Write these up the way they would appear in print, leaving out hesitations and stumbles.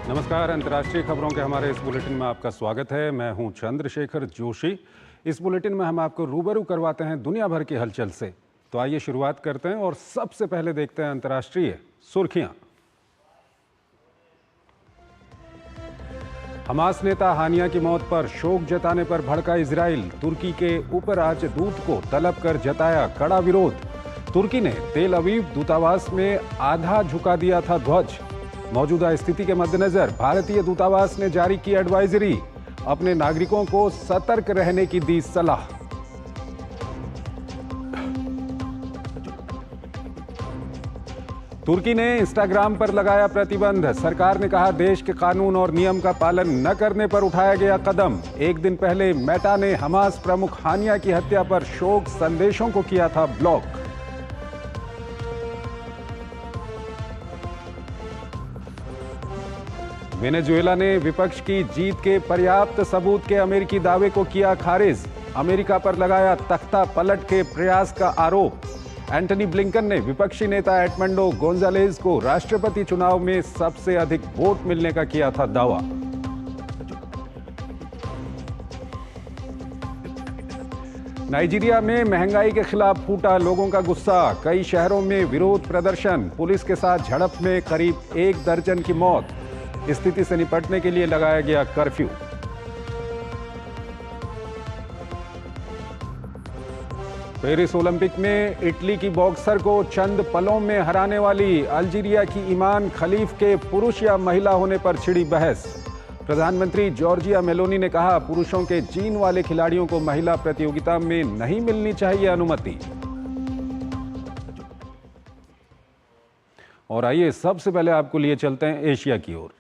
नमस्कार। अंतर्राष्ट्रीय खबरों के हमारे इस बुलेटिन में आपका स्वागत है। मैं हूं चंद्रशेखर जोशी। इस बुलेटिन में हम आपको रूबरू करवाते हैं दुनिया भर की हलचल से। तो आइए शुरुआत करते हैं और सबसे पहले देखते हैं अंतर्राष्ट्रीय सुर्खियां। हमास नेता हानिया की मौत पर शोक जताने पर भड़का इजराइल। तुर्की के उपराजदूत को तलब कर जताया कड़ा विरोध। तुर्की ने तेल अवीव दूतावास में आधा झुका दिया था ध्वज। मौजूदा स्थिति के मद्देनजर भारतीय दूतावास ने जारी की एडवाइजरी। अपने नागरिकों को सतर्क रहने की दी सलाह। तुर्की ने इंस्टाग्राम पर लगाया प्रतिबंध। सरकार ने कहा देश के कानून और नियम का पालन न करने पर उठाया गया कदम। एक दिन पहले मेटा ने हमास प्रमुख हानिया की हत्या पर शोक संदेशों को किया था ब्लॉक। वेनेजुएला ने विपक्ष की जीत के पर्याप्त सबूत के अमेरिकी दावे को किया खारिज। अमेरिका पर लगाया तख्ता पलट के प्रयास का आरोप। एंटनी ब्लिंकन ने विपक्षी नेता एडमंडो गोंजालेज को राष्ट्रपति चुनाव में सबसे अधिक वोट मिलने का किया था दावा। नाइजीरिया में महंगाई के खिलाफ फूटा लोगों का गुस्सा। कई शहरों में विरोध प्रदर्शन। पुलिस के साथ झड़प में करीब 1 दर्जन की मौत। स्थिति से निपटने के लिए लगाया गया कर्फ्यू। पेरिस ओलंपिक में इटली की बॉक्सर को चंद पलों में हराने वाली अल्जीरिया की ईमान खलीफ के पुरुष या महिला होने पर छिड़ी बहस। प्रधानमंत्री जॉर्जिया मेलोनी ने कहा पुरुषों के जीन वाले खिलाड़ियों को महिला प्रतियोगिता में नहीं मिलनी चाहिए अनुमति। और आइए सबसे पहले आपको लिए चलते हैं एशिया की ओर।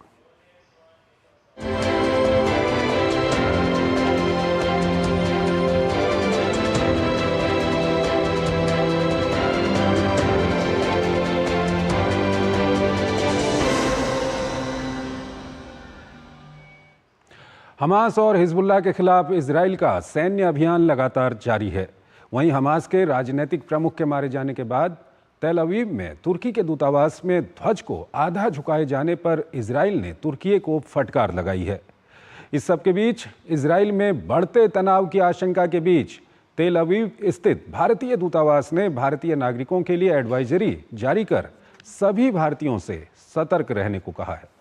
हमास और हिजबुल्लाह के खिलाफ इजराइल का सैन्य अभियान लगातार जारी है। वहीं हमास के राजनीतिक प्रमुख के मारे जाने के बाद तेल अवीव में तुर्की के दूतावास में ध्वज को आधा झुकाए जाने पर इजराइल ने तुर्की को फटकार लगाई है। इस सब के बीच इजराइल में बढ़ते तनाव की आशंका के बीच तेल अवीव स्थित भारतीय दूतावास ने भारतीय नागरिकों के लिए एडवाइजरी जारी कर सभी भारतीयों से सतर्क रहने को कहा है।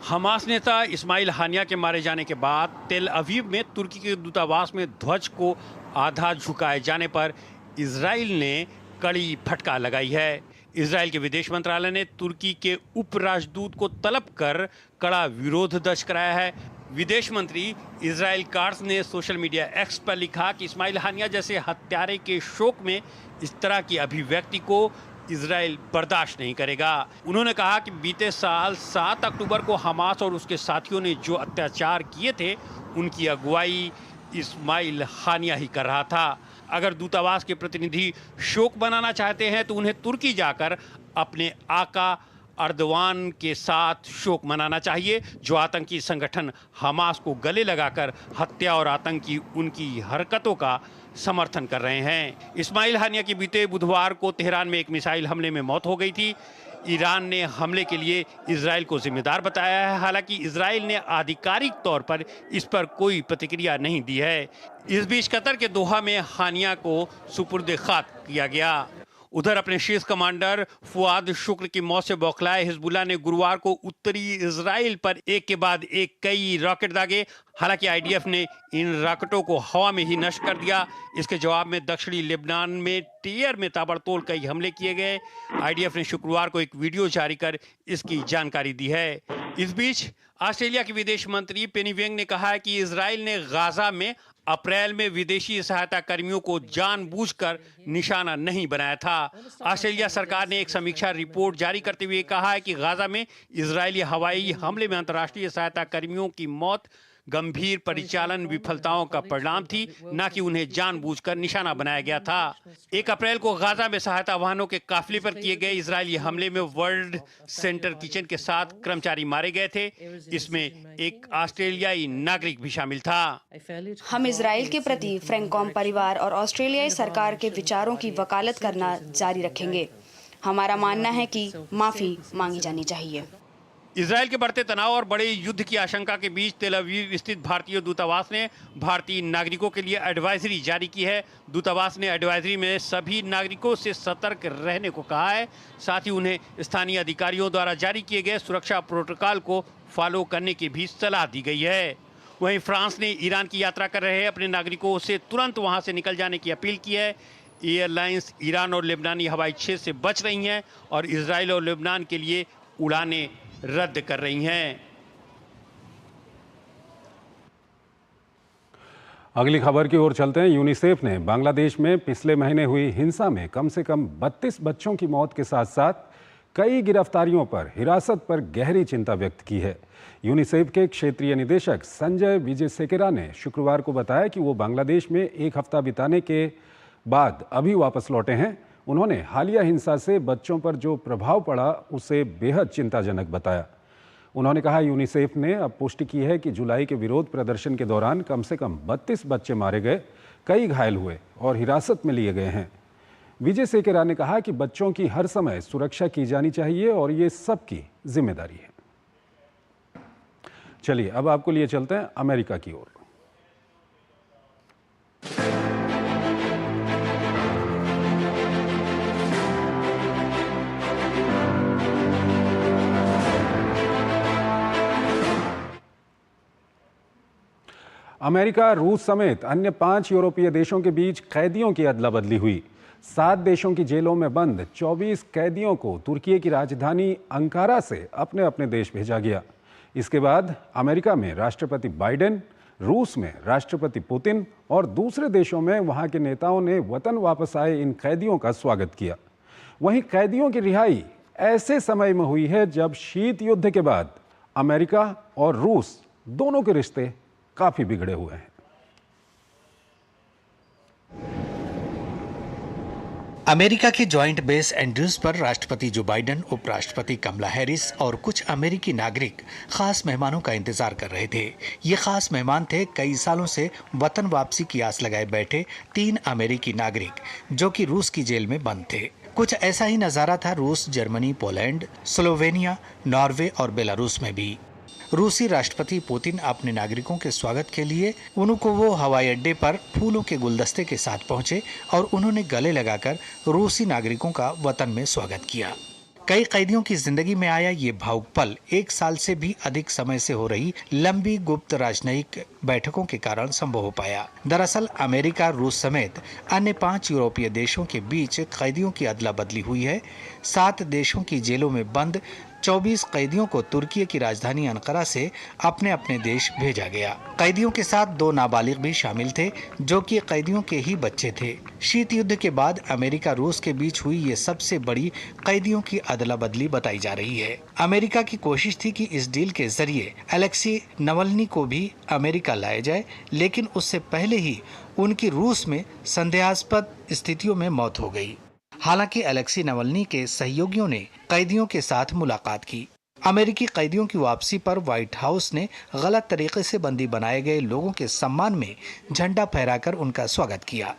हमास नेता इस्माइल हानिया के मारे जाने के बाद तेल अवीव में तुर्की के दूतावास में ध्वज को आधा झुकाए जाने पर इजराइल ने कड़ी फटकार लगाई है। इजराइल के विदेश मंत्रालय ने तुर्की के उपराजदूत को तलब कर कड़ा विरोध दर्ज कराया है। विदेश मंत्री इजराइल कार्स ने सोशल मीडिया एक्स पर लिखा कि इस्माइल हानिया जैसे हत्यारे के शोक में इस तरह की अभिव्यक्ति को इजराइल बर्दाश्त नहीं करेगा। उन्होंने कहा कि बीते साल 7 अक्टूबर को हमास और उसके साथियों ने जो अत्याचार किए थे उनकी अगुवाई इस्माइल हानिया ही कर रहा था। अगर दूतावास के प्रतिनिधि शोक मनाना चाहते हैं तो उन्हें तुर्की जाकर अपने आका अर्दवान के साथ शोक मनाना चाहिए, जो आतंकी संगठन हमास को गले लगाकर हत्या और आतंकी उनकी हरकतों का समर्थन कर रहे हैं। इस्माइल हानिया की बीते बुधवार को तेहरान में एक मिसाइल हमले में मौत हो गई थी। ईरान ने हमले के लिए इजराइल को जिम्मेदार बताया है। हालांकि इजराइल ने आधिकारिक तौर पर इस पर कोई प्रतिक्रिया नहीं दी है। इस बीच कतर के दोहा में हानिया को सुपुर्द खाक किया गया। उधर अपने शीर्ष कमांडर फुआद शुक्र की मौत से बौखलाए हिजबुल्लाह ने गुरुवार को उत्तरी इजराइल पर एक के बाद एक कई रॉकेट दागे। हालांकि आईडीएफ ने इन रॉकेटों को हवा में ही नष्ट कर दिया। इसके जवाब में दक्षिणी लेबनान में टियर में ताबड़तोड़ कई हमले किए गए। आईडीएफ ने शुक्रवार को एक वीडियो जारी कर इसकी जानकारी दी है। इस बीच ऑस्ट्रेलिया के विदेश मंत्री पेनी वेंग ने कहा है कि इजराइल ने गाजा में अप्रैल में विदेशी सहायता कर्मियों को जानबूझकर निशाना नहीं बनाया था। ऑस्ट्रेलिया सरकार ने एक समीक्षा रिपोर्ट जारी करते हुए कहा है कि गाजा में इजरायली हवाई हमले में अंतर्राष्ट्रीय सहायता कर्मियों की मौत गंभीर परिचालन विफलताओं का परिणाम थी, न कि उन्हें जानबूझकर निशाना बनाया गया था। 1 अप्रैल को गाजा में सहायता वाहनों के काफिले पर किए गए इजरायली हमले में वर्ल्ड सेंटर किचन के 7 कर्मचारी मारे गए थे। इसमें एक ऑस्ट्रेलियाई नागरिक भी शामिल था। हम इजराइल के प्रति फ्रैंकोम परिवार और ऑस्ट्रेलियाई सरकार के विचारों की वकालत करना जारी रखेंगे। हमारा मानना है कि माफी मांगी जानी चाहिए। इजरायल के बढ़ते तनाव और बड़े युद्ध की आशंका के बीच तेल अवीव स्थित भारतीय दूतावास ने भारतीय नागरिकों के लिए एडवाइजरी जारी की है। दूतावास ने एडवाइजरी में सभी नागरिकों से सतर्क रहने को कहा है। साथ ही उन्हें स्थानीय अधिकारियों द्वारा जारी किए गए सुरक्षा प्रोटोकॉल को फॉलो करने की भी सलाह दी गई है। वहीं फ्रांस ने ईरान की यात्रा कर रहे अपने नागरिकों से तुरंत वहां से निकल जाने की अपील की है। एयरलाइंस ईरान और लेबनानी हवाई क्षेत्र से बच रही हैं और इजराइल और लेबनान के लिए उड़ानें रद्द कर रही हैं। अगली खबर की ओर चलते हैं। यूनिसेफ ने बांग्लादेश में पिछले महीने हुई हिंसा में कम से कम 32 बच्चों की मौत के साथ साथ कई गिरफ्तारियों पर हिरासत पर गहरी चिंता व्यक्त की है। यूनिसेफ के क्षेत्रीय निदेशक संजय विजयसेकेरा ने शुक्रवार को बताया कि वो बांग्लादेश में 1 हफ्ता बिताने के बाद अभी वापस लौटे हैं। उन्होंने हालिया हिंसा से बच्चों पर जो प्रभाव पड़ा उसे बेहद चिंताजनक बताया। उन्होंने कहा यूनिसेफ ने अब पुष्टि की है कि जुलाई के विरोध प्रदर्शन के दौरान कम से कम 32 बच्चे मारे गए, कई घायल हुए और हिरासत में लिए गए हैं। विजय सेकेरा ने कहा कि बच्चों की हर समय सुरक्षा की जानी चाहिए और ये सबकी जिम्मेदारी है। चलिए अब आपको लिए चलते हैं अमेरिका की ओर। अमेरिका, रूस समेत अन्य 5 यूरोपीय देशों के बीच कैदियों की अदला बदली हुई। 7 देशों की जेलों में बंद 24 कैदियों को तुर्की की राजधानी अंकारा से अपने अपने देश भेजा गया। इसके बाद अमेरिका में राष्ट्रपति बाइडेन, रूस में राष्ट्रपति पुतिन और दूसरे देशों में वहां के नेताओं ने वतन वापस आए इन कैदियों का स्वागत किया। वहीं कैदियों की रिहाई ऐसे समय में हुई है जब शीत युद्ध के बाद अमेरिका और रूस दोनों के रिश्ते काफी बिगड़े हुए हैं। अमेरिका के जॉइंट बेस एंड्रूज पर राष्ट्रपति जो बाइडेन, उपराष्ट्रपति कमला हैरिस और कुछ अमेरिकी नागरिक खास मेहमानों का इंतजार कर रहे थे। ये खास मेहमान थे कई सालों से वतन वापसी की आस लगाए बैठे 3 अमेरिकी नागरिक जो कि रूस की जेल में बंद थे। कुछ ऐसा ही नजारा था रूस, जर्मनी, पोलैंड, स्लोवेनिया, नॉर्वे और बेलारूस में भी। रूसी राष्ट्रपति पुतिन अपने नागरिकों के स्वागत के लिए उनको वो हवाई अड्डे पर फूलों के गुलदस्ते के साथ पहुंचे और उन्होंने गले लगाकर रूसी नागरिकों का वतन में स्वागत किया। कई कैदियों की जिंदगी में आया ये भावुक पल 1 साल से भी अधिक समय से हो रही लंबी गुप्त राजनयिक बैठकों के कारण संभव हो पाया। दरअसल अमेरिका, रूस समेत अन्य 5 यूरोपीय देशों के बीच कैदियों की अदला बदली हुई है। 7 देशों की जेलों में बंद 24 कैदियों को तुर्की की राजधानी अंकारा से अपने अपने देश भेजा गया। कैदियों के साथ 2 नाबालिग भी शामिल थे जो कि कैदियों के ही बच्चे थे। शीत युद्ध के बाद अमेरिका रूस के बीच हुई ये सबसे बड़ी कैदियों की अदला बदली बताई जा रही है। अमेरिका की कोशिश थी कि इस डील के जरिए अलेक्सी नवल्नी को भी अमेरिका लाया जाए, लेकिन उससे पहले ही उनकी रूस में संदेहास्पद स्थितियों में मौत हो गई। हालांकि अलेक्सी नवल्नी के सहयोगियों ने कैदियों के साथ मुलाकात की। अमेरिकी कैदियों की वापसी पर व्हाइट हाउस ने गलत तरीके से बंदी बनाए गए लोगों के सम्मान में झंडा फहराकर उनका स्वागत किया।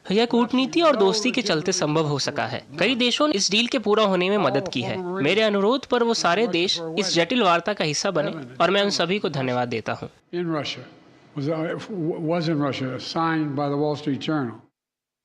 यह कूटनीति और दोस्ती के चलते संभव हो सका है। कई देशों ने इस डील के पूरा होने में मदद की है। मेरे अनुरोध पर वो सारे देश इस जटिल वार्ता का हिस्सा बने और मैं उन सभी को धन्यवाद देता हूँ।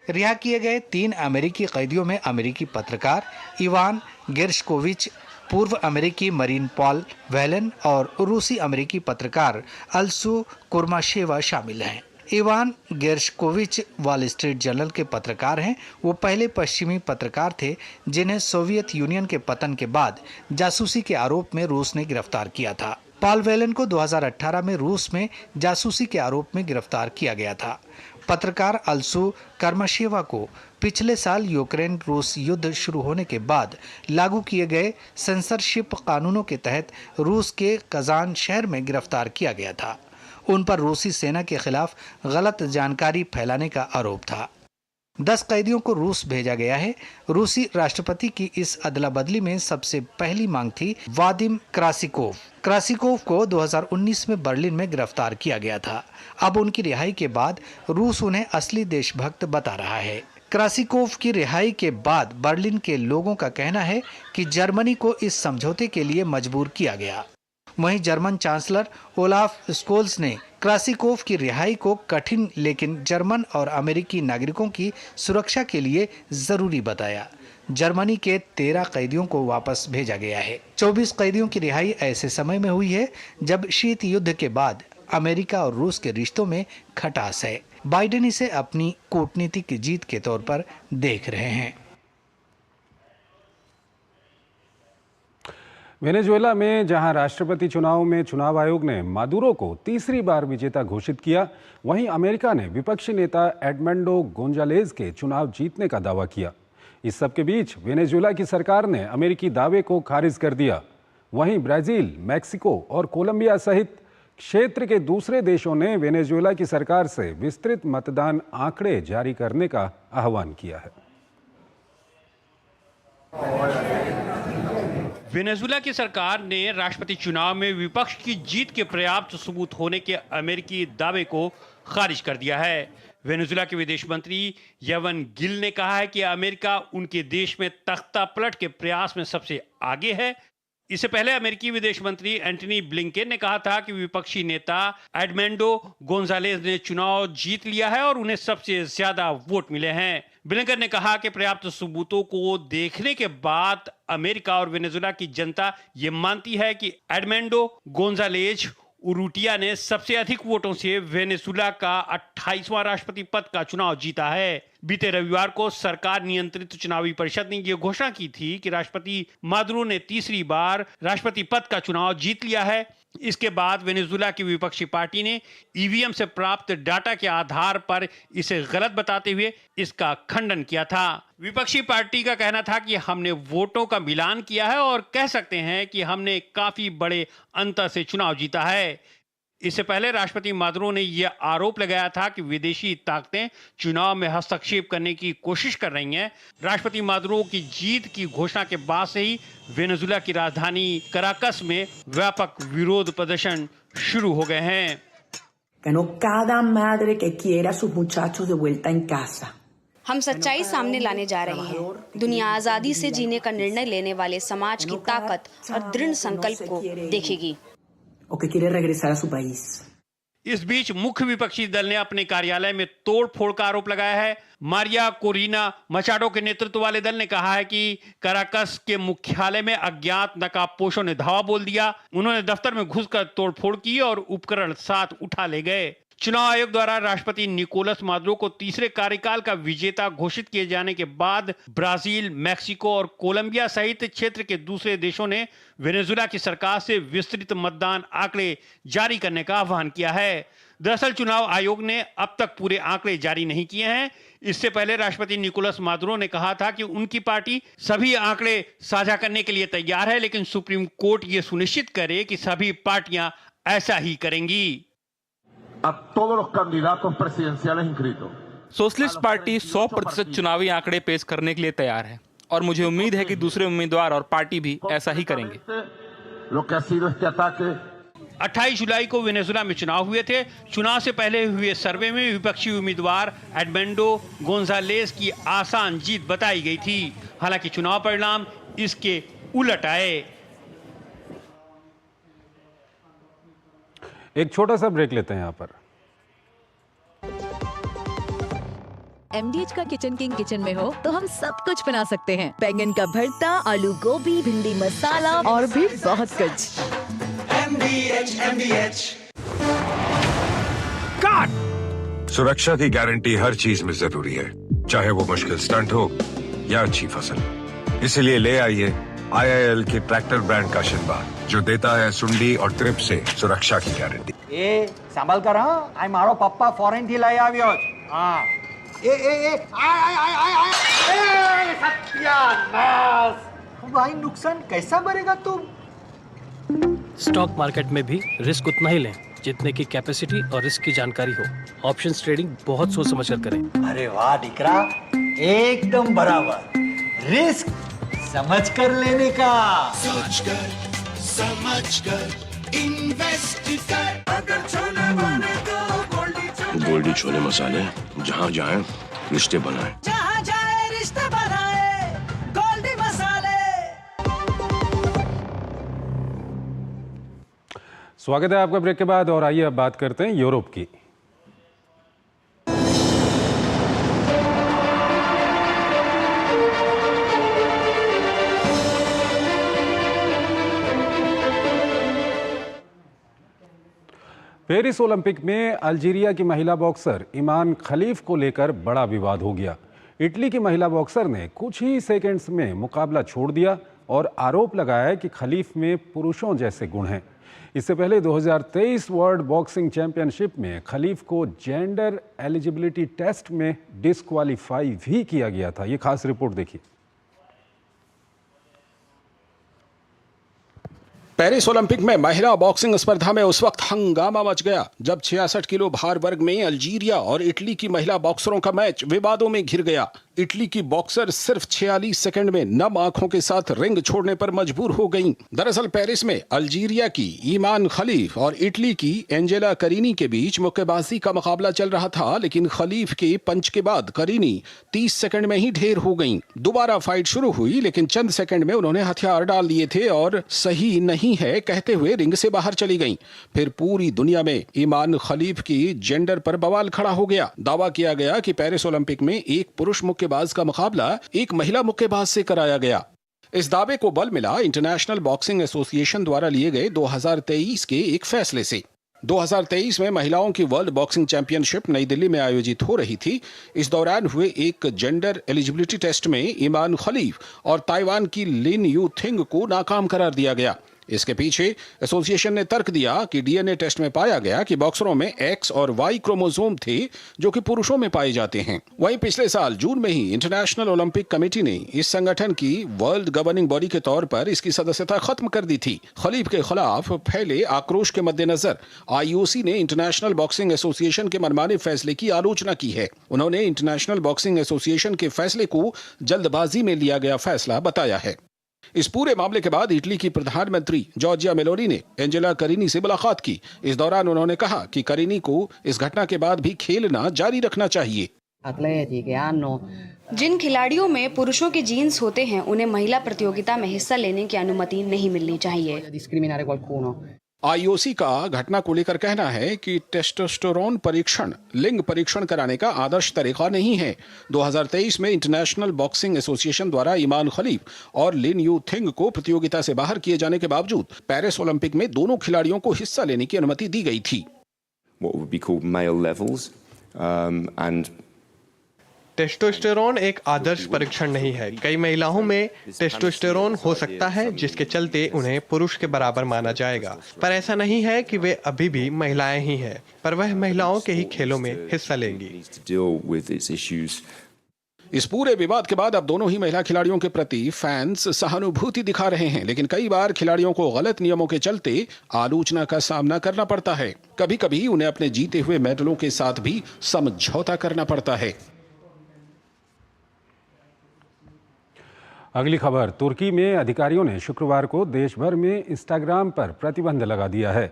रिहा किए गए 3 अमेरिकी कैदियों में अमेरिकी पत्रकार इवान गेर्शकोविच, पूर्व अमेरिकी मरीन पॉल व्हेलन और रूसी अमेरिकी पत्रकार अल्सू कुर्माशेवा शामिल हैं। इवान गेर्शकोविच वॉल स्ट्रीट जर्नल के पत्रकार हैं। वो पहले पश्चिमी पत्रकार थे जिन्हें सोवियत यूनियन के पतन के बाद जासूसी के आरोप में रूस ने गिरफ्तार किया था। पॉल व्हेलन को 2018 में रूस में जासूसी के आरोप में गिरफ्तार किया गया था। पत्रकार अलसू कर्मशेवा को पिछले साल यूक्रेन रूस युद्ध शुरू होने के बाद लागू किए गए सेंसरशिप कानूनों के तहत रूस के कजान शहर में गिरफ्तार किया गया था। उन पर रूसी सेना के खिलाफ गलत जानकारी फैलाने का आरोप था। 10 कैदियों को रूस भेजा गया है। रूसी राष्ट्रपति की इस अदला बदली में सबसे पहली मांग थी वादिम क्रासिकोव को 2019 में बर्लिन में गिरफ्तार किया गया था। अब उनकी रिहाई के बाद रूस उन्हें असली देशभक्त बता रहा है। क्रासिकोव की रिहाई के बाद बर्लिन के लोगों का कहना है कि जर्मनी को इस समझौते के लिए मजबूर किया गया। वहीं जर्मन चांसलर ओलाफ स्कोल्स ने क्रासिकोव की रिहाई को कठिन लेकिन जर्मन और अमेरिकी नागरिकों की सुरक्षा के लिए जरूरी बताया। जर्मनी के 13 कैदियों को वापस भेजा गया है। 24 कैदियों की रिहाई ऐसे समय में हुई है जब शीत युद्ध के बाद अमेरिका और रूस के रिश्तों में खटास है। बाइडेन इसे अपनी कूटनीतिक जीत के तौर पर देख रहे हैं। वेनेजुएला में जहां राष्ट्रपति चुनाव में चुनाव आयोग ने मादुरो को तीसरी बार विजेता घोषित किया, वहीं अमेरिका ने विपक्षी नेता एडमंडो गोंजालेज के चुनाव जीतने का दावा किया। इस सब के बीच वेनेजुएला की सरकार ने अमेरिकी दावे को खारिज कर दिया। वहीं ब्राजील, मैक्सिको और कोलंबिया सहित क्षेत्र के दूसरे देशों ने वेनेजुएला की सरकार से विस्तृत मतदान आंकड़े जारी करने का आह्वान किया है। वेनेजुएला की सरकार ने राष्ट्रपति चुनाव में विपक्ष की जीत के पर्याप्त सबूत होने के अमेरिकी दावे को खारिज कर दिया है। वेनेजुएला के विदेश मंत्री यवन गिल ने कहा है कि अमेरिका उनके देश में तख्ता पलट के प्रयास में सबसे आगे है। इससे पहले अमेरिकी विदेश मंत्री एंटनी ब्लिंकेन ने कहा था कि विपक्षी नेता एडमंडो गोंजालेज ने चुनाव जीत लिया है और उन्हें सबसे ज्यादा वोट मिले हैं। ब्लिंकेन ने कहा कि पर्याप्त सबूतों को देखने के बाद अमेरिका और वेनेजुएला की जनता ये मानती है कि एडमंडो गोंजालेज उरुटिया ने सबसे अधिक वोटों से वेनेजुएला का 28वां राष्ट्रपति पद का चुनाव जीता है। बीते रविवार को सरकार नियंत्रित चुनावी परिषद ने यह घोषणा की थी कि राष्ट्रपति मादुरो ने तीसरी बार राष्ट्रपति पद का चुनाव जीत लिया है। इसके बाद वेनेजुएला की विपक्षी पार्टी ने ईवीएम से प्राप्त डाटा के आधार पर इसे गलत बताते हुए इसका खंडन किया था। विपक्षी पार्टी का कहना था कि हमने वोटों का मिलान किया है और कह सकते हैं कि हमने काफी बड़े अंतर से चुनाव जीता है। इससे पहले राष्ट्रपति मादुरो ने यह आरोप लगाया था कि विदेशी ताकतें चुनाव में हस्तक्षेप करने की कोशिश कर रही हैं। राष्ट्रपति मादुरो की जीत की घोषणा के बाद से ही वेनेजुएला की राजधानी कराकस में व्यापक विरोध प्रदर्शन शुरू हो गए हैं। हम सच्चाई सामने लाने जा रहे हैं। दुनिया आजादी से जीने का निर्णय लेने वाले समाज की ताकत और दृढ़ संकल्प को देखेगी। इस बीच मुख्य विपक्षी दल ने अपने कार्यालय में तोड़फोड़ का आरोप लगाया है। मारिया कोरिना मचाडो के नेतृत्व वाले दल ने कहा है कि कराकस के मुख्यालय में अज्ञात नकाबपोशों ने धावा बोल दिया। उन्होंने दफ्तर में घुसकर तोड़फोड़ की और उपकरण साथ उठा ले गए। चुनाव आयोग द्वारा राष्ट्रपति निकोलस मादुरो को तीसरे कार्यकाल का विजेता घोषित किए जाने के बाद ब्राजील, मैक्सिको और कोलंबिया सहित क्षेत्र के दूसरे देशों ने वेनेजुएला की सरकार से विस्तृत मतदान आंकड़े जारी करने का आह्वान किया है। दरअसल चुनाव आयोग ने अब तक पूरे आंकड़े जारी नहीं किए हैं। इससे पहले राष्ट्रपति निकोलस मादुरो ने कहा था कि उनकी पार्टी सभी आंकड़े साझा करने के लिए तैयार है, लेकिन सुप्रीम कोर्ट ये सुनिश्चित करे कि सभी पार्टियां ऐसा ही करेंगी। सोशलिस्ट पार्टी 100% चुनावी आंकड़े पेश करने के लिए तैयार है और मुझे उम्मीद है कि दूसरे उम्मीदवार और पार्टी भी ऐसा ही करेंगे। 28 जुलाई को वेनेजुएला में चुनाव हुए थे। चुनाव से पहले हुए सर्वे में विपक्षी उम्मीदवार एडमंडो गोंजालेज की आसान जीत बताई गई थी। हालांकि चुनाव परिणाम इसके उलट आए। एक छोटा सा ब्रेक लेते हैं यहाँ पर। MDH का किचन किंग किचन में हो तो हम सब कुछ बना सकते हैं। बैंगन का भरता, आलू गोभी, भिंडी मसाला और भी बहुत कुछ। MDH। काट! सुरक्षा की गारंटी हर चीज में जरूरी है, चाहे वो मुश्किल स्टंट हो या अच्छी फसल। इसीलिए ले आइए IIL के ट्रैक्टर ब्रांड का शिनबा, जो देता है सुंडी और ट्रिप से सुरक्षा की गारंटी। ए संभाल कर, हाँ, आई मारो पप्पा फॉरेन थी लाई आव्यो। हाँ। सत्यानाश। भाई नुकसान कैसा भरेगा तुम? स्टॉक मार्केट में भी रिस्क उतना ही लें जितने की कैपेसिटी और रिस्क की जानकारी हो। ऑप्शंस ट्रेडिंग बहुत सोच समझ कर करें। अरे वाह डिकरा, एकदम बराबर। रिस्क समझ कर लेने का। सोच कर समझ कर इन्वेस्ट कर। अगर छोले बने तो गोल्डी छोले मसाले, जहाँ जाए रिश्ते बनाए, जहाँ जाए रिश्ते बनाए, गोल्डी मसाले। स्वागत है आपका ब्रेक के बाद और आइए अब बात करते हैं यूरोप की। पेरिस ओलंपिक में अल्जीरिया की महिला बॉक्सर ईमान खलीफ को लेकर बड़ा विवाद हो गया। इटली की महिला बॉक्सर ने कुछ ही सेकंड्स में मुकाबला छोड़ दिया और आरोप लगाया कि खलीफ में पुरुषों जैसे गुण हैं। इससे पहले 2023 वर्ल्ड बॉक्सिंग चैंपियनशिप में खलीफ को जेंडर एलिजिबिलिटी टेस्ट में डिस्क्वालीफाई भी किया गया था। ये खास रिपोर्ट देखिए। पेरिस ओलंपिक में महिला बॉक्सिंग स्पर्धा में उस वक्त हंगामा मच गया जब 66 किलो भार वर्ग में अल्जीरिया और इटली की महिला बॉक्सरों का मैच विवादों में घिर गया। इटली की बॉक्सर सिर्फ 46 सेकंड में नम आंखों के साथ रिंग छोड़ने पर मजबूर हो गईं। दरअसल पेरिस में अल्जीरिया की ईमान खलीफ और इटली की एंजेला करीनी के बीच मुक्केबाजी का मुकाबला चल रहा था, लेकिन खलीफ के पंच के बाद करीनी 30 सेकंड में ही ढेर हो गईं। दोबारा फाइट शुरू हुई, लेकिन चंद सेकंड में उन्होंने हथियार डाल दिए थे और सही नहीं है कहते हुए रिंग से बाहर चली गईं। फिर पूरी दुनिया में ईमान खलीफ की जेंडर पर बवाल खड़ा हो गया। दावा किया गया कि पेरिस ओलंपिक में एक पुरुष मुक्केबाज का मुकाबला एक महिला मुक्केबाज से कराया गया। इस दावे को बल मिला इंटरनेशनल बॉक्सिंग एसोसिएशन द्वारा लिए गए 2023 के एक फैसले से। 2023 में महिलाओं की वर्ल्ड बॉक्सिंग चैंपियनशिप नई दिल्ली में आयोजित हो रही थी। इस दौरान हुए एक जेंडर एलिजिबिलिटी टेस्ट में ईमान खलीफ और ताइवान की लिन यू थिंग को नाकाम करार दिया गया। इसके पीछे एसोसिएशन ने तर्क दिया कि डीएनए टेस्ट में पाया गया कि बॉक्सरों में एक्स और वाई क्रोमोसोम थे जो कि पुरुषों में पाए जाते हैं। वहीं पिछले साल जून में ही इंटरनेशनल ओलंपिक कमेटी ने इस संगठन की वर्ल्ड गवर्निंग बॉडी के तौर पर इसकी सदस्यता खत्म कर दी थी। खलीफ के खिलाफ फैले आक्रोश के मद्देनजर आईओसी ने इंटरनेशनल बॉक्सिंग एसोसिएशन के मनमाने फैसले की आलोचना की है। उन्होंने इंटरनेशनल बॉक्सिंग एसोसिएशन के फैसले को जल्दबाजी में लिया गया फैसला बताया है। इस पूरे मामले के बाद इटली की प्रधानमंत्री जॉर्जिया मेलोनी ने एंजेला करीनी से मुलाकात की। इस दौरान उन्होंने कहा कि करीनी को इस घटना के बाद भी खेलना जारी रखना चाहिए। जिन खिलाड़ियों में पुरुषों के जीन्स होते हैं उन्हें महिला प्रतियोगिता में हिस्सा लेने की अनुमति नहीं मिलनी चाहिए। आईओसी का घटना को लेकर कहना है कि टेस्टोस्टेरोन परीक्षण लिंग परीक्षण कराने का आदर्श तरीका नहीं है। 2023 में इंटरनेशनल बॉक्सिंग एसोसिएशन द्वारा ईमान खलीफ और लिन यू थिंग को प्रतियोगिता से बाहर किए जाने के बावजूद पेरिस ओलंपिक में दोनों खिलाड़ियों को हिस्सा लेने की अनुमति दी गई थी। टेस्टोस्टेरोन एक आदर्श परीक्षण नहीं है। कई महिलाओं में टेस्टोस्टेरोन हो सकता है जिसके चलते उन्हें पुरुष के बराबर माना जाएगा, पर ऐसा नहीं है कि वे अभी भी महिलाएं ही हैं, पर वह महिलाओं के ही खेलों में हिस्सा लेंगी। इस पूरे विवाद के बाद अब दोनों ही महिला खिलाड़ियों के प्रति फैंस सहानुभूति दिखा रहे हैं, लेकिन कई बार खिलाड़ियों को गलत नियमों के चलते आलोचना का सामना करना पड़ता है। कभी कभी उन्हें अपने जीते हुए मेडलों के साथ भी समझौता करना पड़ता है। अगली खबर, तुर्की में अधिकारियों ने शुक्रवार को देश भर में इंस्टाग्राम पर प्रतिबंध लगा दिया है।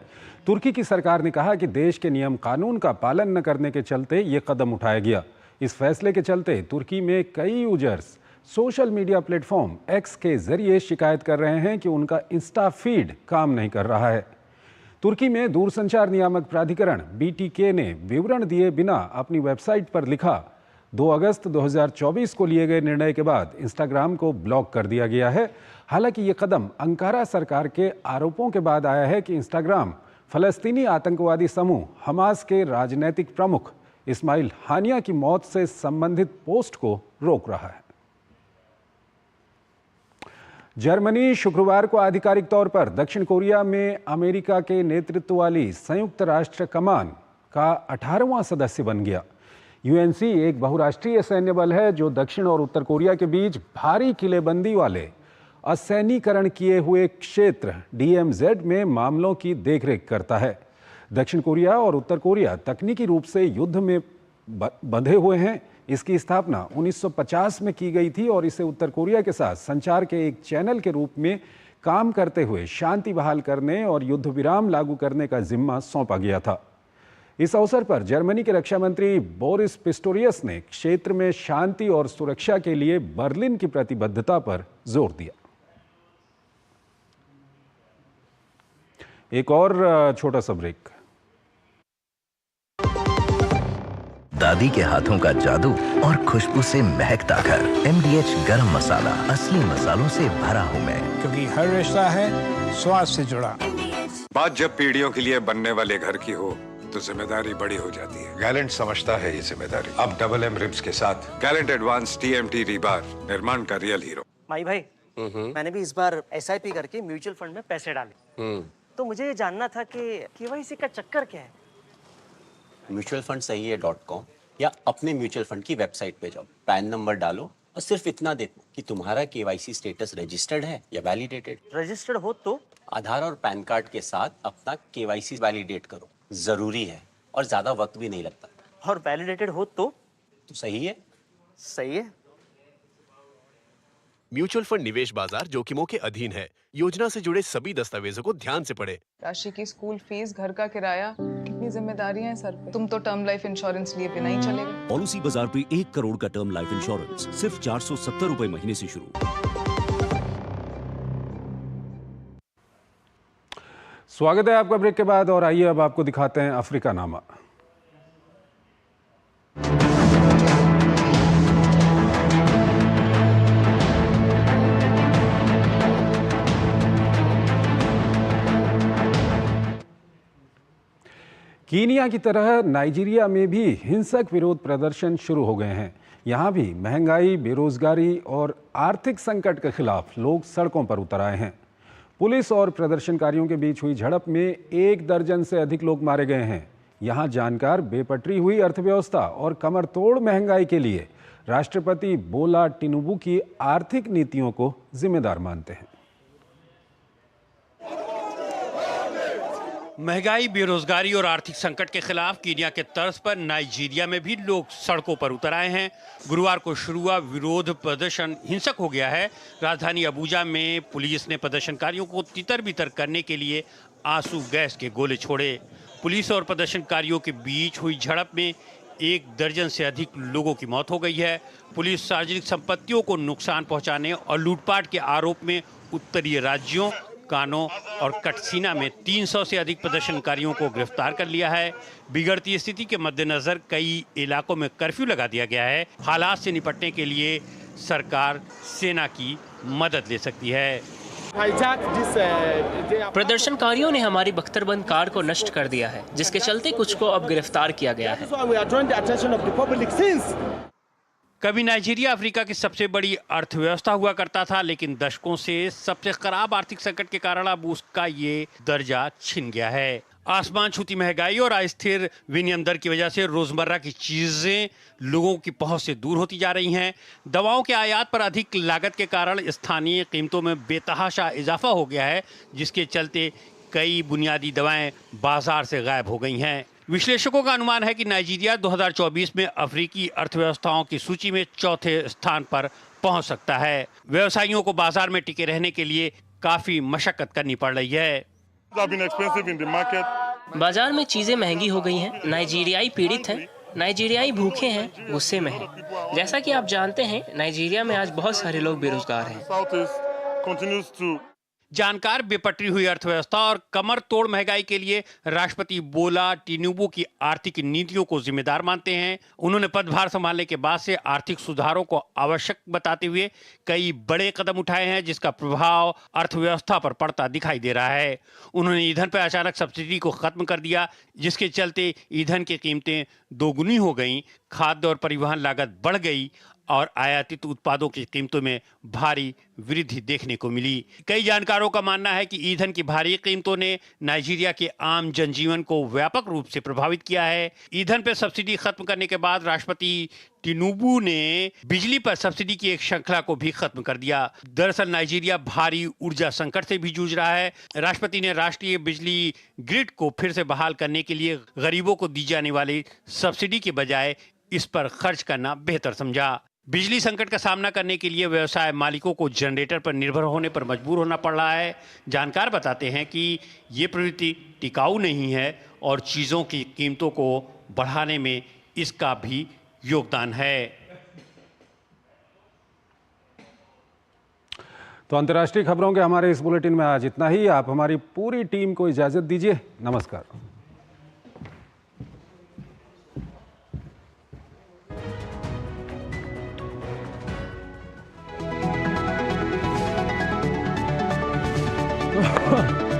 तुर्की की सरकार ने कहा कि देश के नियम कानून का पालन न करने के चलते ये कदम उठाया गया। इस फैसले के चलते तुर्की में कई users social media platform x के जरिए शिकायत कर रहे हैं कि उनका इंस्टा फीड काम नहीं कर रहा है। तुर्की में दूरसंचार नियामक प्राधिकरण BTK ने विवरण दिए बिना अपनी वेबसाइट पर लिखा, 2 अगस्त 2024 को लिए गए निर्णय के बाद इंस्टाग्राम को ब्लॉक कर दिया गया है। हालांकि ये कदम अंकारा सरकार के आरोपों के बाद आया है कि इंस्टाग्राम फलस्तीनी आतंकवादी समूह हमास के राजनीतिक प्रमुख इस्माइल हानिया की मौत से संबंधित पोस्ट को रोक रहा है। जर्मनी शुक्रवार को आधिकारिक तौर पर दक्षिण कोरिया में अमेरिका के नेतृत्व वाली संयुक्त राष्ट्र कमान का 18वां सदस्य बन गया। यूएनसी एक बहुराष्ट्रीय सैन्य बल है जो दक्षिण और उत्तर कोरिया के बीच भारी किलेबंदी वाले असैन्यीकरण किए हुए क्षेत्र DMZ में मामलों की देखरेख करता है। दक्षिण कोरिया और उत्तर कोरिया तकनीकी रूप से युद्ध में बंधे हुए हैं। इसकी स्थापना 1950 में की गई थी और इसे उत्तर कोरिया के साथ संचार के एक चैनल के रूप में काम करते हुए शांति बहाल करने और युद्ध विराम लागू करने का जिम्मा सौंपा गया था। इस अवसर पर जर्मनी के रक्षा मंत्री बोरिस पिस्टोरियस ने क्षेत्र में शांति और सुरक्षा के लिए बर्लिन की प्रतिबद्धता पर जोर दिया। एक और छोटा सा ब्रेक। दादी के हाथों का जादू और खुशबू से महकता घर। MDH गरम मसाला, असली मसालों से भरा हूँ मैं, क्योंकि हर रिश्ता है स्वाद से जुड़ा। बात जब पीढ़ियों के लिए बनने वाले घर की हो तो जिम्मेदारी बड़ी हो जाती है। गैलेंट समझता है ये जिम्मेदारी। अब डबल M रिब्स के साथ गैलेंट एडवांस TMT रीबार, निर्माण का रियल हीरो। भाई मैंने भी इस बार SIP करके म्यूचुअल फंड में पैसे डाले, तो मुझे ये जानना था कि KYC का चक्कर क्या है। म्यूचुअल फंड सही है .com या अपने म्यूचुअल फंड की वेबसाइट पे जाओ, पैन नंबर डालो और सिर्फ इतना देखो कि तुम्हारा KYC स्टेटस रजिस्टर्ड है या वैलिडेटेड। रजिस्टर्ड हो तो आधार और पैन कार्ड के साथ अपना KYC वैलिडेट करो, जरूरी है और ज्यादा वक्त भी नहीं लगता। और वैलिडेटेड हो तो सही है। सही है। म्यूचुअल फंड निवेश बाजार जोखिमों के अधीन है। योजना से जुड़े सभी दस्तावेजों को ध्यान से पढ़ें। राशि की स्कूल फीस, घर का किराया, कितनी जिम्मेदारियां हैं सर पे। तुम तो टर्म लाइफ इंश्योरेंस लिए बिना ही चले गए। पॉलिसी बाजार पे 1 करोड़ का टर्म लाइफ इंश्योरेंस सिर्फ 470 रुपए महीने से शुरू। स्वागत है आपका ब्रेक के बाद और आइए अब आपको दिखाते हैं अफ्रीका नामा। कीनिया की तरह नाइजीरिया में भी हिंसक विरोध प्रदर्शन शुरू हो गए हैं। यहाँ भी महंगाई, बेरोजगारी और आर्थिक संकट के खिलाफ लोग सड़कों पर उतर आए हैं। पुलिस और प्रदर्शनकारियों के बीच हुई झड़प में 1 दर्जन से अधिक लोग मारे गए हैं। यहाँ जानकार बेपटरी हुई अर्थव्यवस्था और कमर तोड़ महंगाई के लिए राष्ट्रपति बोला टिनुबू की आर्थिक नीतियों को जिम्मेदार मानते हैं। महंगाई, बेरोजगारी और आर्थिक संकट के खिलाफ कीनिया के तर्ज पर नाइजीरिया में भी लोग सड़कों पर उतर आए हैं। गुरुवार को शुरू हुआ विरोध प्रदर्शन हिंसक हो गया है। राजधानी अबूजा में पुलिस ने प्रदर्शनकारियों को तितर-बितर करने के लिए आंसू गैस के गोले छोड़े। पुलिस और प्रदर्शनकारियों के बीच हुई झड़प में 1 दर्जन से अधिक लोगों की मौत हो गई है। पुलिस सार्वजनिक संपत्तियों को नुकसान पहुंचाने और लूटपाट के आरोप में उत्तरीय राज्यों कानो और कटसीना में 300 से अधिक प्रदर्शनकारियों को गिरफ्तार कर लिया है। बिगड़ती स्थिति के मद्देनजर कई इलाकों में कर्फ्यू लगा दिया गया है। हालात से निपटने के लिए सरकार सेना की मदद ले सकती है। प्रदर्शनकारियों ने हमारी बख्तरबंद कार को नष्ट कर दिया है, जिसके चलते कुछ को अब गिरफ्तार किया गया है। कभी नाइजीरिया अफ्रीका की सबसे बड़ी अर्थव्यवस्था हुआ करता था, लेकिन दशकों से सबसे खराब आर्थिक संकट के कारण अब उसका ये दर्जा छिन गया है। आसमान छूती महंगाई और अस्थिर विनिमय दर की वजह से रोजमर्रा की चीजें लोगों की पहुंच से दूर होती जा रही हैं। दवाओं के आयात पर अधिक लागत के कारण स्थानीय कीमतों में बेतहाशा इजाफा हो गया है, जिसके चलते कई बुनियादी दवाएं बाजार से गायब हो गई हैं। विश्लेषकों का अनुमान है कि नाइजीरिया 2024 में अफ्रीकी अर्थव्यवस्थाओं की सूची में 4थे स्थान पर पहुंच सकता है। व्यवसायियों को बाजार में टिके रहने के लिए काफी मशक्कत करनी पड़ रही है। बाजार में चीजें महंगी हो गई हैं। नाइजीरियाई पीड़ित हैं, नाइजीरियाई भूखे हैं, गुस्से में हैं। जैसा कि आप जानते हैं, नाइजीरिया में आज बहुत सारे लोग बेरोजगार हैं। जानकार बेपटरी हुई अर्थव्यवस्था और कमर तोड़ महंगाई के लिए राष्ट्रपति बोला टिनुबू की आर्थिक नीतियों को जिम्मेदार मानते हैं। उन्होंने पदभार संभालने के बाद से आर्थिक सुधारों को आवश्यक बताते हुए कई बड़े कदम उठाए हैं, जिसका प्रभाव अर्थव्यवस्था पर पड़ता दिखाई दे रहा है। उन्होंने ईंधन पर अचानक सब्सिडी को खत्म कर दिया, जिसके चलते ईंधन की कीमतें दोगुनी हो गईं। खाद्य और परिवहन लागत बढ़ गई और आयातित उत्पादों की कीमतों में भारी वृद्धि देखने को मिली। कई जानकारों का मानना है कि ईंधन की भारी कीमतों ने नाइजीरिया के आम जनजीवन को व्यापक रूप से प्रभावित किया है। ईंधन पर सब्सिडी खत्म करने के बाद राष्ट्रपति टिनुबू ने बिजली पर सब्सिडी की एक श्रृंखला को भी खत्म कर दिया। दरअसल नाइजीरिया भारी ऊर्जा संकट से भी जूझ रहा है। राष्ट्रपति ने राष्ट्रीय बिजली ग्रिड को फिर से बहाल करने के लिए गरीबों को दी जाने वाली सब्सिडी के बजाय इस पर खर्च करना बेहतर समझा। बिजली संकट का सामना करने के लिए व्यवसाय मालिकों को जनरेटर पर निर्भर होने पर मजबूर होना पड़ रहा है। जानकार बताते हैं कि ये प्रवृत्ति टिकाऊ नहीं है और चीज़ों की कीमतों को बढ़ाने में इसका भी योगदान है। तो अंतर्राष्ट्रीय खबरों के हमारे इस बुलेटिन में आज इतना ही। आप हमारी पूरी टीम को इजाजत दीजिए। नमस्कार। Oh